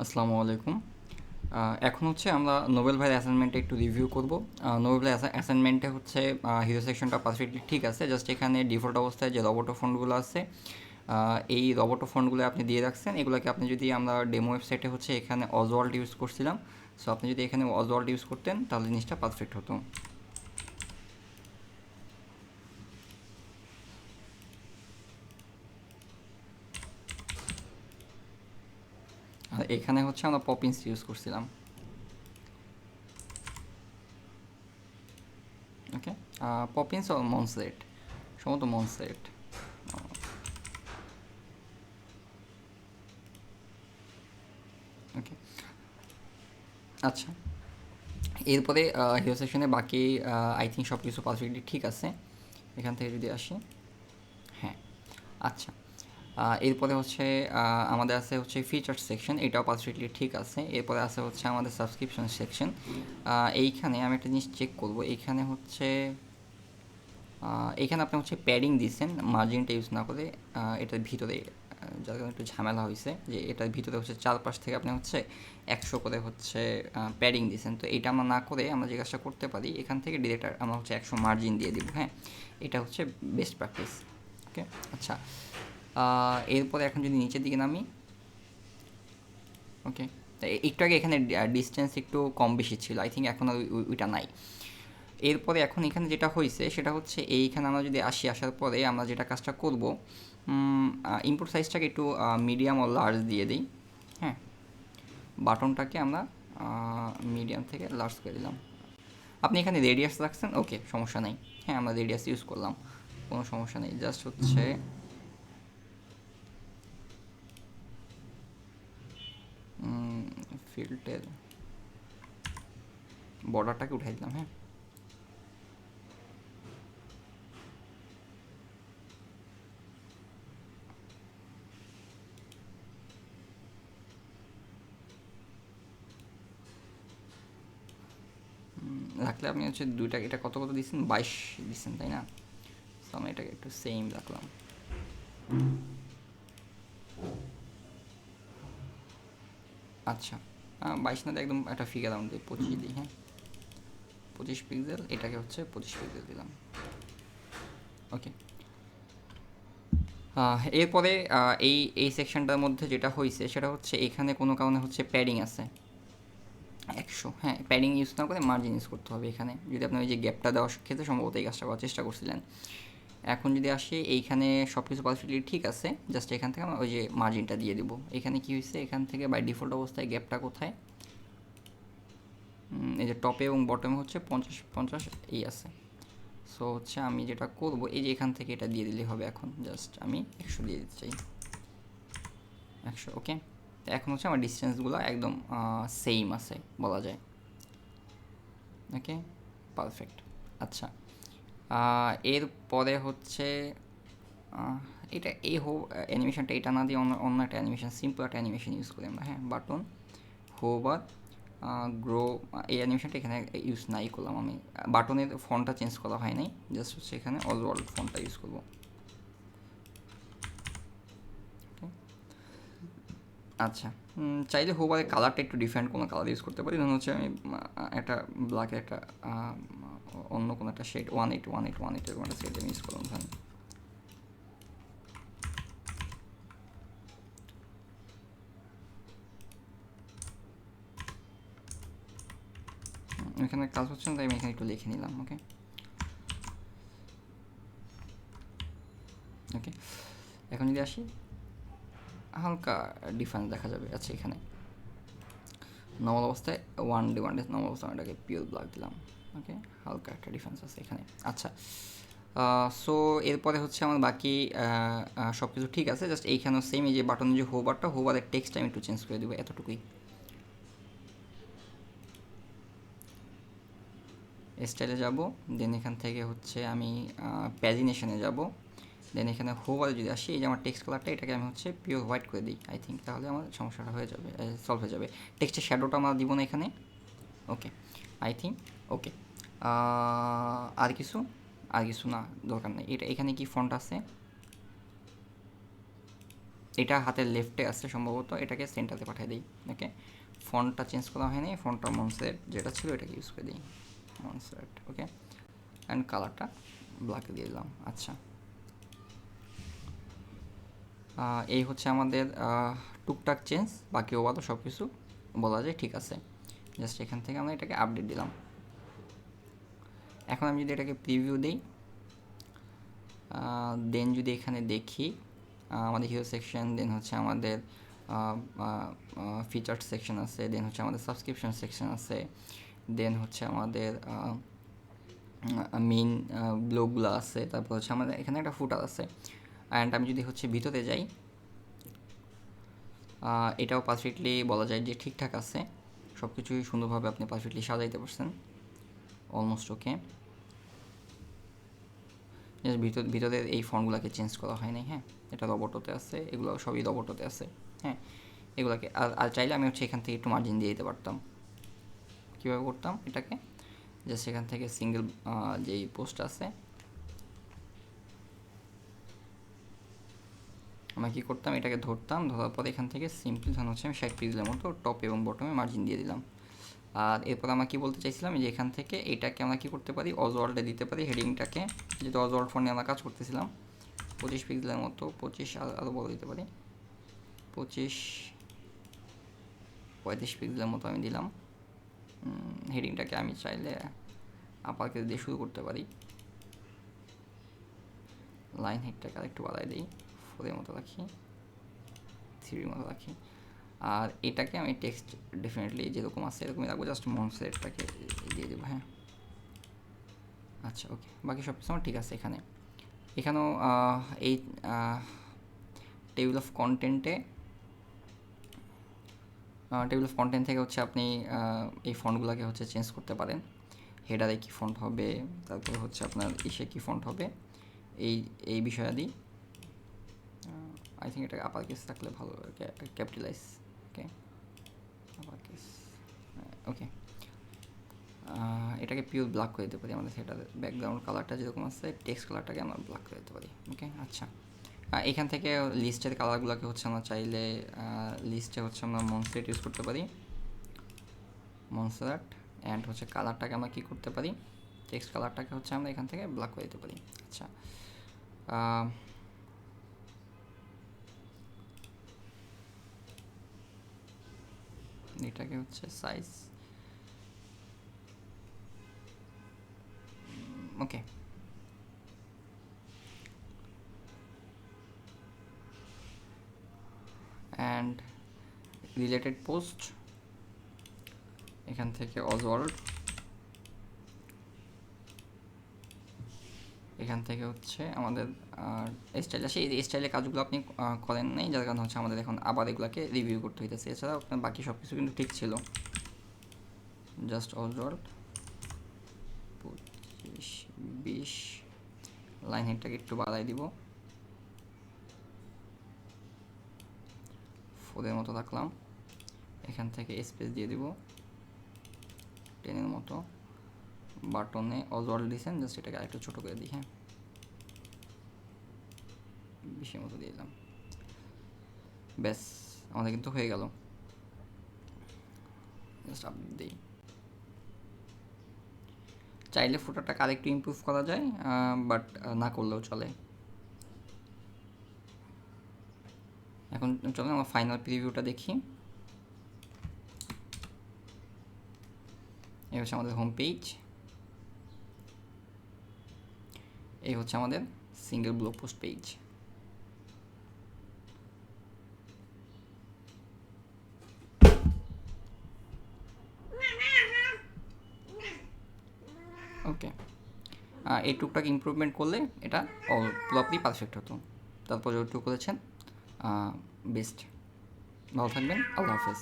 আসসালামু আলাইকুম। এখন হচ্ছে আমরা নোবেল ভাইয়ের অ্যাসাইনমেন্টটা একটু রিভিউ করব। নোবেল ভাইয়ের অ্যাসাইনমেন্টে হচ্ছে হিরো সেকশনটা পারফেক্টলি ঠিক আছে, জাস্ট এখানে ডিফল্ট অবস্থায় যে রবোটো ফন্টগুলো আছে, এই রবোটো ফন্টগুলো আপনি দিয়ে রাখছেন। এগুলোকে আপনি যদি আমরা ডেমো ওয়েবসাইটে হচ্ছে এখানে অজওয়াল্ড ইউজ করছিলাম, সো আপনি যদি এখানে অজওয়াল্ড ইউজ করতেন তাহলে জিনিসটা পারফেক্ট হতো। আর এখানে হচ্ছে আমরা পপিন্স ইউজ করছিলাম। ওকে, পপিন্স ও মনসেট, সম্ভবত মনসেট। ওকে, আচ্ছা। এরপরে হিরো সেকশনে বাকি আই থিঙ্ক সব কিছু পারফেক্টলি ঠিক আছে। এখান থেকে যদি আসি, হ্যাঁ, আচ্ছা। এরপরে হচ্ছে আমাদের আছে হচ্ছে ফিচার সেকশন, এটাও পারফেক্টলি ঠিক আছে। এরপরে আছে হচ্ছে আমাদের সাবস্ক্রিপশন সেকশন। এইখানে আমি একটা জিনিস চেক করব, এইখানে হচ্ছে এইখানে আপনি হচ্ছে প্যাডিং দিচ্ছেন মার্জিনটা ইউজ না করে, এটার ভিতরে যার কারণে একটু ঝামেলা হয়েছে যে এটার ভিতরে হচ্ছে চারপাশ থেকে আপনি হচ্ছে 100 করে হচ্ছে প্যাডিং দিয়েছেন। তো এটা আমরা না করে আমরা যে কাজটা করতে পারি, এখান থেকে ডিরেক্ট আমরা হচ্ছে 100 মার্জিন দিয়ে দিব। হ্যাঁ, এটা হচ্ছে বেস্ট প্র্যাকটিস। ওকে, আচ্ছা। এরপরে এখন যদি নিচের দিকে নামি, ওকে, তো একটু আগে এখানে ডিস্টেন্স একটু কম বেশি ছিল, আই থিঙ্ক এখন আর ওইটা নাই। এরপরে এখন এখানে যেটা হয়েছে সেটা হচ্ছে এইখানে আমরা যদি আসার পরে আমরা যেটা কাজটা করব, ইনপুট সাইজটাকে একটু মিডিয়াম ও লার্জ দিয়ে দিই। হ্যাঁ, বাটনটাকে আমরা মিডিয়াম থেকে লার্জ করে দিলাম। আপনি এখানে রেডিয়াস রাখছেন, ওকে, সমস্যা নেই। হ্যাঁ, আমরা রেডিয়াস ইউজ করলাম, কোনো সমস্যা নেই। জাস্ট হচ্ছে ফিল্টের বর্ডারটাকে উঠাই দিলাম। হ্যাঁ, রাখলে আপনি হচ্ছে দুইটা, এটা কত কত দিচ্ছেন, 22 দিচ্ছেন তাই না? তো আমি এটাকে একটু সেম রাখলাম। আচ্ছা, 22 না দিয়ে একদম একটা ফিগার রাউন্ড দিই, 25 দিই। হ্যাঁ, 25 পিক্সেল, এটাকে হচ্ছে 25 পিক্সেল দিলাম। ওকে, এরপরে এই এই সেকশনটার মধ্যে যেটা হয়েছে সেটা হচ্ছে এখানে কোনো কারণে হচ্ছে প্যাডিং আছে 100। হ্যাঁ, প্যাডিং ইউজ না করে মার্জিন ইউজ করতে হবে এখানে, যদি আপনি ওই যে গ্যাপটা দেওয়ার ক্ষেত্রে সম্ভবত এই কাজটা করার চেষ্টা করছিলেন। এখন যদি আসি, এইখানে সব কিছু পারফেক্টলি ঠিক আছে, জাস্ট এখান থেকে আমরা ওই যে মার্জিনটা দিয়ে দিব। এখানে কি হয়েছে, এখান থেকে বাই ডিফল্ট অবস্থায় গ্যাপটা কোথায়, এই যে টপে এবং বটমে হচ্ছে 50-50 এই আছে। সো হচ্ছে আমি যেটা করব, এই যে এখান থেকে এটা দিয়ে দিলেই হবে। এখন জাস্ট আমি 100 দিয়ে দিতে চাই, 100। ওকে, এখন হচ্ছে আমার ডিস্টেন্সগুলো একদম সেম আছে বলা যায়। ওকে, পারফেক্ট। আচ্ছা, এরপরে হচ্ছে আহ, এটা এই অ্যানিমেশনটা এটা না দিয়ে অন্য অন্য একটা অ্যানিমেশন, সিম্পল একটা অ্যানিমেশন ইউজ করি আমরা। হ্যাঁ, বাটন হোভার গ্রো, এই অ্যানিমেশনটা এখানে ইউজ নাই করলাম আমি। বাটনের ফন্টটা চেঞ্জ করা হয় নাই, জাস্ট হচ্ছে এখানে অল ওয়ার্ল্ড ফন্টটা ইউজ করবো। আচ্ছা, চাইলে হোভারের কালারটা একটু ডিফারেন্ট কোনো কালার ইউজ করতে পারি। ধরুন হচ্ছে আমি একটা ব্ল্যাকের একটা অন্য কোনো একটা শেড 181 এর কোনো একটা শেড আমি ইউজ করলাম। ধরেন এখানে কাজ হচ্ছে না তাই আমি এখানে একটু লিখে নিলাম। ওকে, ওকে, এখন যদি আসি, হালকা ডিফারেন্স দেখা যাবে। আচ্ছা, এখানে নর্মাল অবস্থায় 1D নর্মাল অবস্থায় এটাকে পিওর ব্ল্যাক দিলাম। ওকে, হালকা একটা ডিফারেন্স আছে এখানে। আচ্ছা, সো এরপরে হচ্ছে আমার বাকি সব কিছু ঠিক আছে, জাস্ট এইখানেও সেম, এই যে বাটনের যে হোবারের টেক্সট আমি একটু চেঞ্জ করে দেবো, এতটুকুই। স্টাইলে যাব, দেন এখান থেকে হচ্ছে আমি প্যাজিনেশনে যাব, দেন এখানে হোভারে যদি আসি, এই যে আমার টেক্সট কালারটা এটাকে আমি হচ্ছে পিওর হোয়াইট করে দিই। আই থিঙ্ক তাহলে আমার সমস্যাটা হয়ে যাবে, সলভ হয়ে যাবে। টেক্সটের শ্যাডোটা আমরা দিব না এখানে। ওকে, আই থিঙ্ক ওকে। আর কিছু, আর কিছু না, দরকার নেই। এটা এখানে কি ফন্ট আছে, এটা হাতের লেফটে আছে সম্ভবত, এটাকে সেন্টারে পাঠিয়ে দিই। ওকে, ফন্টটা চেঞ্জ করা হয়নি, ফন্টটা মনসেট যেটা ছিল এটাকে ইউজ করে দিই, মনসেট। ওকে, অ্যান্ড কালারটা ব্ল্যাকে দিয়ে দিলাম। আচ্ছা, এই হচ্ছে আমাদের টুকটাক চেঞ্জ, বাকি ওভারও সব কিছু বলা যায় ঠিক আছে। জাস্ট এখান থেকে আমরা এটাকে আপডেট দিলাম। এখন আমি যদি এটাকে প্রিভিউ দিই, দেন যদি এখানে দেখি আমাদের হিরো সেকশন, দেন হচ্ছে আমাদের ফিচার সেকশন আছে, দেন হচ্ছে আমাদের সাবস্ক্রিপশন সেকশন আছে, দেন হচ্ছে আমাদের মেইন ব্লগগুলো আছে, তারপর হচ্ছে আমাদের এখানে একটা ফুটার আছে। অ্যান্ড আমি যদি হচ্ছে ভিতরে যাই, এটাও পারফেক্টলি বলা যায় যে ঠিকঠাক আছে, সব কিছুই সুন্দরভাবে আপনি পারফেক্টলি সাজাইতে পারছেন, অলমোস্ট ওকে। জাস্ট ভিতরের এই ফন্টগুলোকে চেঞ্জ করা হয় নাই। হ্যাঁ, এটা রবটতে আছে, এগুলো সবই রবটতে আছে। হ্যাঁ, এগুলোকে আর চাইলে আমি হচ্ছে এখান থেকে একটু মার্জিন দিয়ে দিতে পারতাম। কীভাবে করতাম এটাকে, জাস্ট এখান থেকে সিঙ্গেল যেই পোস্ট আছে, আমরা কী করতাম, এটাকে ধরতাম, ধরার পরে এখান থেকে সিম্পলি ধরুন হচ্ছে আমি 60 পিক্সেলের মতো টপ এবং বটমে মার্জিন দিয়ে দিলাম। আর এরপর আমরা কী বলতে চাইছিলাম যে এখান থেকে এটাকে আমরা কী করতে পারি, অজওয়ার্ল্ডে দিতে পারি হেডিংটাকে, যেহেতু অজওয়ার্ল্ড ফোনে আমরা কাজ করতেছিলাম। 25 পিক্সেলের মতো, 25 আরও বড় দিতে পারি, 35 পিক্সেলের মতো আমি দিলাম। হেডিংটাকে আমি চাইলে আপার কেস দিয়ে শুরু করতে পারি, লাইন হেডটাকে আরেকটু বাড়াই দিই, 4-এর মতো রাখি, 3-এর মতো রাখি। আর এটাকে আমি টেক্সট ডেফিনেটলি যেরকম আছে এরকমই রাখবো, জাস্ট মনসেটটাকে দিয়ে দেবো। হ্যাঁ, আচ্ছা, ওকে, বাকি সব কিছু আমার ঠিক আছে। এখানেও এই টেবিল অফ কন্টেন্টে, টেবিল অফ কন্টেন্ট থেকে হচ্ছে আপনি এই ফন্টগুলোকে হচ্ছে চেঞ্জ করতে পারেন। হেডারে কী ফন্ট হবে, তারপরে হচ্ছে আপনার ইসে কী ফন্ট হবে, এই বিষয়াদি। আই থিঙ্ক এটা আপার কেস থাকলে ভালো, ক্যাপিটালাইজ। ওকে, আপার কেস, ওকে। এটাকে পিওর ব্ল্যাক করে দিতে পারি, আমাদের সেটার ব্যাকগ্রাউন্ড কালারটা যেরকম আছে টেক্সট কালারটাকে আমরা ব্ল্যাক করে দিতে পারি। ওকে, আচ্ছা, এখান থেকে লিস্টের কালারগুলোকে হচ্ছে আমরা চাইলে লিস্টে হচ্ছে আমরা মনসেট ইউজ করতে পারি, মনসেট। অ্যান্ড হচ্ছে কালারটাকে আমরা কী করতে পারি, টেক্সট কালারটাকে হচ্ছে আমরা এখান থেকে ব্ল্যাক করে দিতে পারি। আচ্ছা, এটাকে হচ্ছে size, okay. And related post, এখান থেকে অজওয়ার্ল্ড, এখান থেকে হচ্ছে আমাদের স্টাইল আসে। এই স্টাইলের কাজগুলো আপনি করেন নাই, যার কারণে হচ্ছে আমাদের এখন আবার এগুলোকে রিভিউ করতে হইতেছে। এছাড়াও আপনার বাকি সব কিছু কিন্তু ঠিক ছিল, জাস্ট অজওয়ার্ল্ড 25-20, লাইন হেডটাকে একটু বাড়াই দিব, 4-এর মতো রাখলাম। এখান থেকে স্পেস দিয়ে দিব 10-এর মতো। বাটনে অজওয়ার্ল্ড দিয়েছেন, জাস্ট এটাকে আরেকটু ছোটো করে দিই। হ্যাঁ, 20-এর মতো দিয়ে দিলাম, ব্যাস আমাদের কিন্তু হয়ে গেল। জাস্ট আপডেট দিই। চাইলে ফুটারটাকে আরেকটু ইমপ্রুভ করা যায়, বাট না করলেও চলে। এখন চলো আমরা ফাইনাল প্রিভিউটা দেখি। এই হচ্ছে আমাদের হোম পেজ, এই হচ্ছে আমাদের সিঙ্গেল ব্লগ পোস্ট পেজ। ওকে, এই টুকটাক ইমপ্রুভমেন্ট করলে এটা পুরোপুরি পারফেক্ট হতো। তারপর যতটুকু করেছেন বেস্ট। ভালো থাকবেন, আল্লাহ হাফেজ।